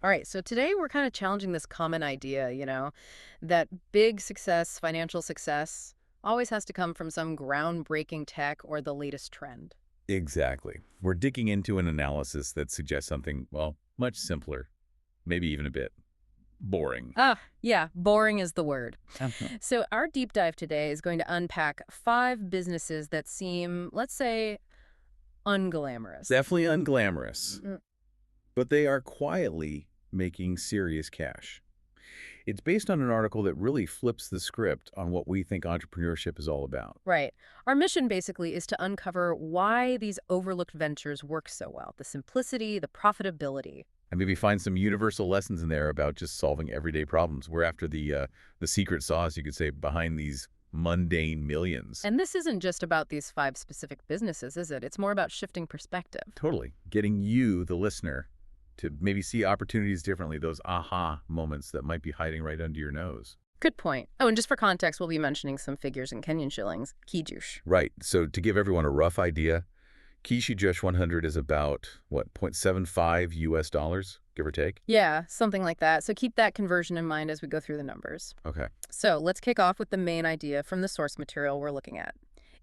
All right, so today we're kind of challenging this common idea, that big success, financial success, always has to come from some groundbreaking tech or the latest trend. Exactly. We're digging into an analysis that suggests something, well, much simpler, maybe even a bit boring. Ah, yeah, boring is the word. Uh-huh. So our deep dive today is going to unpack 5 businesses that seem, let's say, unglamorous. Definitely unglamorous, Mm, but they are quietly making serious cash. It's based on an article that really flips the script on what we think entrepreneurship is all about. right. Our mission basically is to uncover why these overlooked ventures work so well. The simplicity, the profitability. And maybe find some universal lessons in there about just solving everyday problems. We're after the secret sauce, you could say, behind these mundane millions. And this isn't just about these 5 specific businesses, is it? It's more about shifting perspective. Totally. Getting you, the listener, to maybe see opportunities differently, those aha moments that might be hiding right under your nose. Good point. Oh, and just for context, we'll be mentioning some figures in Kenyan shillings. Kijush. Right. So to give everyone a rough idea, Kishi Jush 100 is about, what, 0.75 US dollars, give or take? Yeah, something like that. So keep that conversion in mind as we go through the numbers. Okay. So let's kick off with the main idea from the source material we're looking at.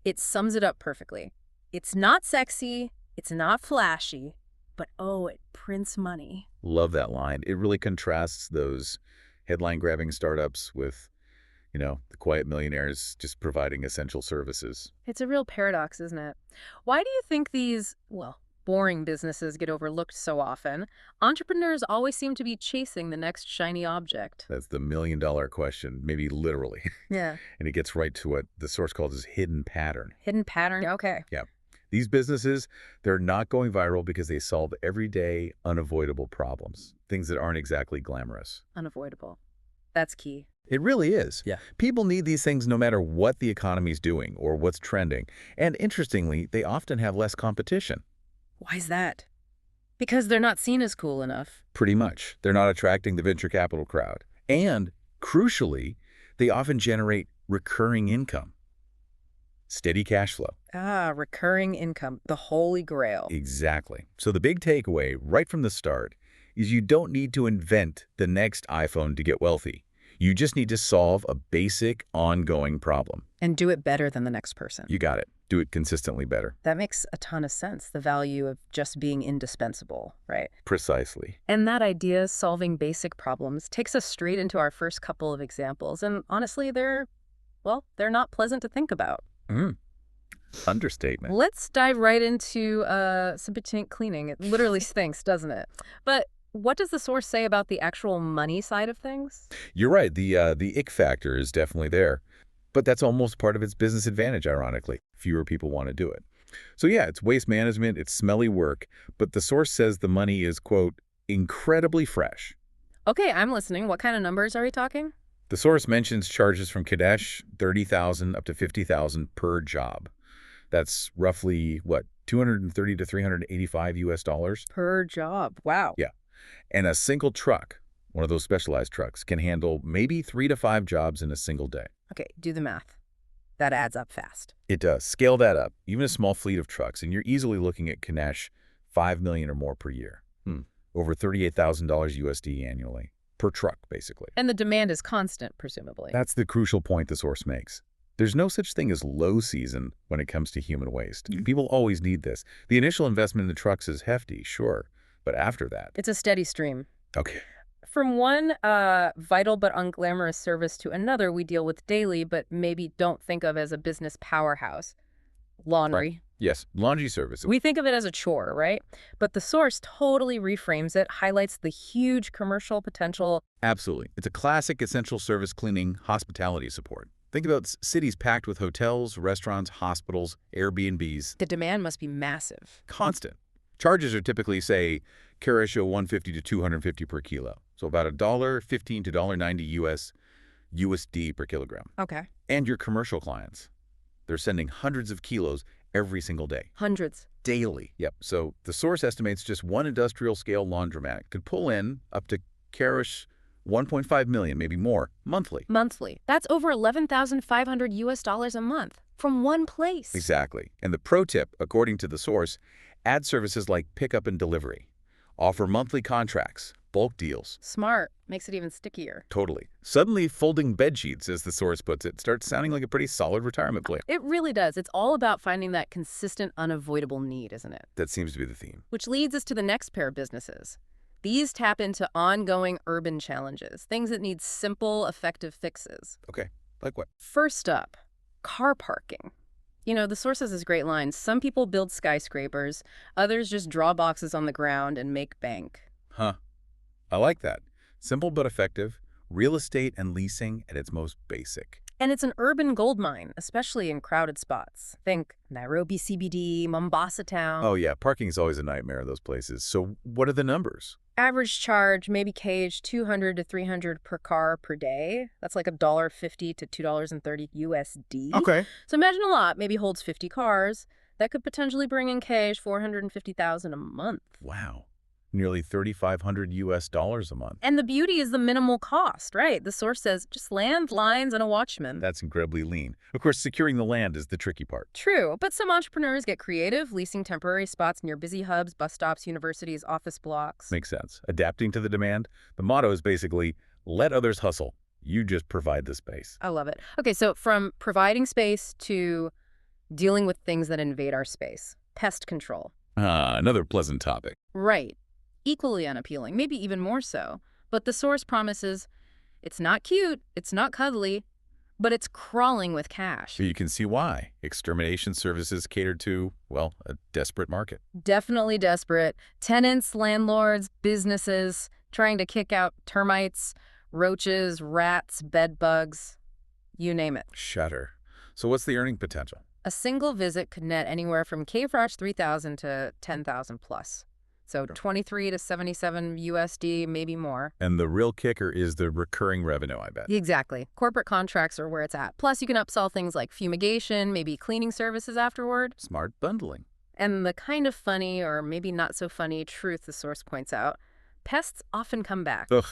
It sums it up perfectly. It's not sexy, it's not flashy, but oh, it prints money. Love that line. It really contrasts those headline-grabbing startups with, the quiet millionaires just providing essential services. It's a real paradox, isn't it? Why do you think these, well, boring businesses get overlooked so often? Entrepreneurs always seem to be chasing the next shiny object. That's the million-dollar question, maybe literally. Yeah. And it gets right to what the source calls as hidden pattern. Hidden pattern? Okay. Yeah. These businesses, they're not going viral because they solve everyday, unavoidable problems, things that aren't exactly glamorous. Unavoidable. That's key. It really is. Yeah. People need these things no matter what the economy's doing or what's trending. And interestingly, they often have less competition. Why is that? Because they're not seen as cool enough. Pretty much. They're not attracting the venture capital crowd. And, crucially, they often generate recurring income. Steady cash flow. Ah, recurring income, the holy grail. Exactly. So the big takeaway right from the start is you don't need to invent the next iPhone to get wealthy. You just need to solve a basic, ongoing problem. And do it better than the next person. You got it. Do it consistently better. That makes a ton of sense, the value of just being indispensable, right? Precisely. And that idea, solving basic problems, takes us straight into our first couple of examples. And honestly, they're not pleasant to think about. Understatement. Let's dive right into subpotent cleaning. It literally stinks, doesn't it? But what does the source say about the actual money side of things? You're right. The ick factor is definitely there. But that's almost part of its business advantage, ironically. Fewer people want to do it. So yeah, it's waste management, it's smelly work, but the source says the money is, quote, incredibly fresh. Okay, I'm listening. What kind of numbers are we talking? The source mentions charges from Kadesh, 30,000 up to 50,000 per job. That's roughly, what, 230 to 385 US dollars? Per job. Wow. Yeah. And a single truck, one of those specialized trucks, can handle maybe 3 to 5 jobs in a single day. Okay, do the math. That adds up fast. It does. Scale that up. Even a small fleet of trucks, and you're easily looking at Kanesh, $5 million or more per year. Over $38,000 USD annually. Per truck, basically. And the demand is constant, presumably. That's the crucial point the source makes. There's no such thing as low season when it comes to human waste. People always need this. The initial investment in the trucks is hefty, sure, but after that... It's a steady stream. Okay. From one vital but unglamorous service to another we deal with daily but maybe don't think of as a business powerhouse. Laundry. Right. Yes, laundry service. We think of it as a chore, right? But the source totally reframes it, highlights the huge commercial potential. Absolutely. It's a classic essential service cleaning hospitality support. Think about cities packed with hotels, restaurants, hospitals, Airbnbs. The demand must be massive. Constant. Charges are typically, say, Carisho 150 to 250 per kilo. So about $1.15 to $1.90 USD per kilogram. Okay. And your commercial clients. They're sending hundreds of kilos every single day. Hundreds. Daily. Yep. So the source estimates just one industrial-scale laundromat could pull in up to Carish 1.5 million, maybe more, monthly. Monthly. That's over 11,500 US dollars a month from one place. Exactly. And the pro tip, according to the source, add services like pickup and delivery. Offer monthly contracts, bulk deals. Smart. Makes it even stickier. Totally. Suddenly, folding bed sheets, as the source puts it, starts sounding like a pretty solid retirement plan. It really does. It's all about finding that consistent, unavoidable need, isn't it? That seems to be the theme. Which leads us to the next pair of businesses. These tap into ongoing urban challenges, things that need simple, effective fixes. Okay, like what? First up, car parking. You know, the source has this great line. Some people build skyscrapers, others just draw boxes on the ground and make bank. Huh. I like that. Simple but effective. Real estate and leasing at its most basic. And it's an urban goldmine, especially in crowded spots. Think Nairobi CBD, Mombasa town. Oh yeah, parking is always a nightmare in those places. So what are the numbers? Average charge, maybe cage, 200 to 300 per car per day. That's like $1.50 to $2.30 USD. Okay. So imagine a lot maybe holds 50 cars. That could potentially bring in cage $450,000 a month. Wow. Nearly $3,500 US a month. And the beauty is the minimal cost, right? The source says just land, lines, and a watchman. That's incredibly lean. Of course, securing the land is the tricky part. True, but some entrepreneurs get creative, leasing temporary spots near busy hubs, bus stops, universities, office blocks. Makes sense. Adapting to the demand. The motto is basically, let others hustle. You just provide the space. I love it. Okay, so from providing space to dealing with things that invade our space. Pest control. Another pleasant topic. Right. Equally unappealing, maybe even more so. But the source promises it's not cute, it's not cuddly, but it's crawling with cash. You can see why. Extermination services cater to, well, a desperate market. Definitely desperate. Tenants, landlords, businesses trying to kick out termites, roaches, rats, bed bugs, you name it. Shudder. So what's the earning potential? A single visit could net anywhere from KFROCH 3,000 to 10,000 plus. So 23 to 77 USD, maybe more. And the real kicker is the recurring revenue, I bet. Exactly. Corporate contracts are where it's at. Plus, you can upsell things like fumigation, maybe cleaning services afterward. Smart bundling. And the kind of funny or maybe not so funny truth the source points out, pests often come back. Ugh.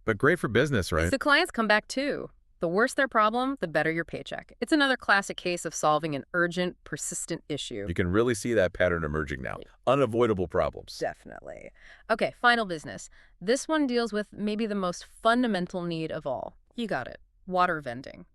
But great for business, right? The clients come back too. The worse their problem, the better your paycheck. It's another classic case of solving an urgent, persistent issue. You can really see that pattern emerging now. Unavoidable problems. Definitely. Okay, final business. This one deals with maybe the most fundamental need of all. You got it. Water vending.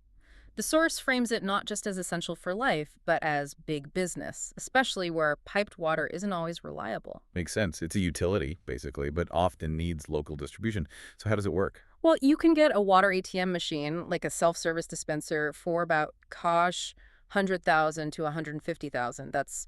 The source frames it not just as essential for life, but as big business, especially where piped water isn't always reliable. Makes sense. It's a utility, basically, but often needs local distribution. So how does it work? Well, you can get a water ATM machine, like a self-service dispenser, for about cash 100,000 to 150,000. That's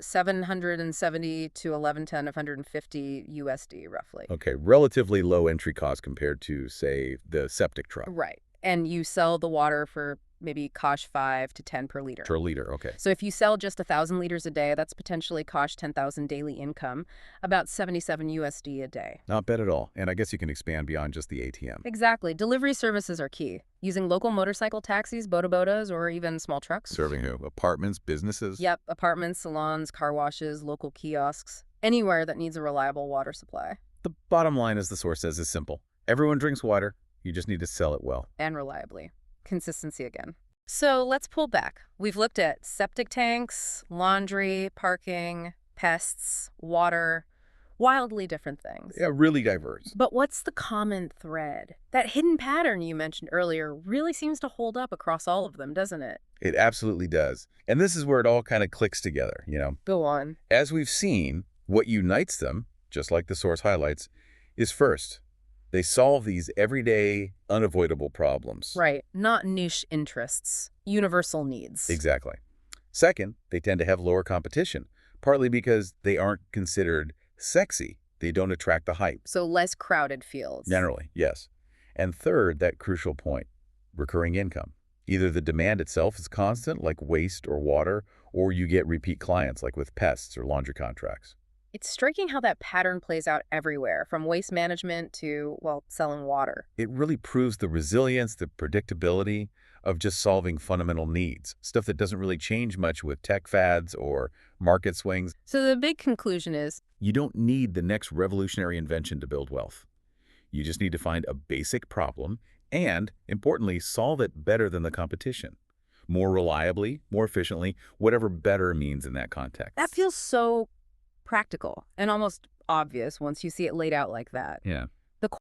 770 to 1110 of 150 USD, roughly. Okay, relatively low entry cost compared to, say, the septic truck. Right. And you sell the water for maybe cash 5 to 10 per liter. Per liter, okay. So if you sell just 1,000 liters a day, that's potentially cash 10,000 daily income, about 77 USD a day. Not bad at all. And I guess you can expand beyond just the ATM. Exactly. Delivery services are key. Using local motorcycle taxis, bodas, or even small trucks. Serving who? Apartments, businesses? Yep. Apartments, salons, car washes, local kiosks. Anywhere that needs a reliable water supply. The bottom line, as the source says, is simple. Everyone drinks water. You just need to sell it well. And reliably. Consistency again. So let's pull back. We've looked at septic tanks, laundry, parking, pests, water, wildly different things. Yeah, really diverse. But what's the common thread? That hidden pattern you mentioned earlier really seems to hold up across all of them, doesn't it? It absolutely does. And this is where it all kind of clicks together, you know. Go on. As we've seen, what unites them, just like the source highlights, is first, they solve these everyday, unavoidable problems. Right. Not niche interests. Universal needs. Exactly. Second, they tend to have lower competition, partly because they aren't considered sexy. They don't attract the hype. So less crowded fields. Generally, yes. And third, that crucial point, recurring income. Either the demand itself is constant, like waste or water, or you get repeat clients, like with pests or laundry contracts. It's striking how that pattern plays out everywhere, from waste management to, well, selling water. It really proves the resilience, the predictability of just solving fundamental needs, stuff that doesn't really change much with tech fads or market swings. So the big conclusion is, You don't need the next revolutionary invention to build wealth. You just need to find a basic problem and, importantly, solve it better than the competition. More reliably, more efficiently, whatever better means in that context. that feels so practical and almost obvious once you see it laid out like that. Yeah.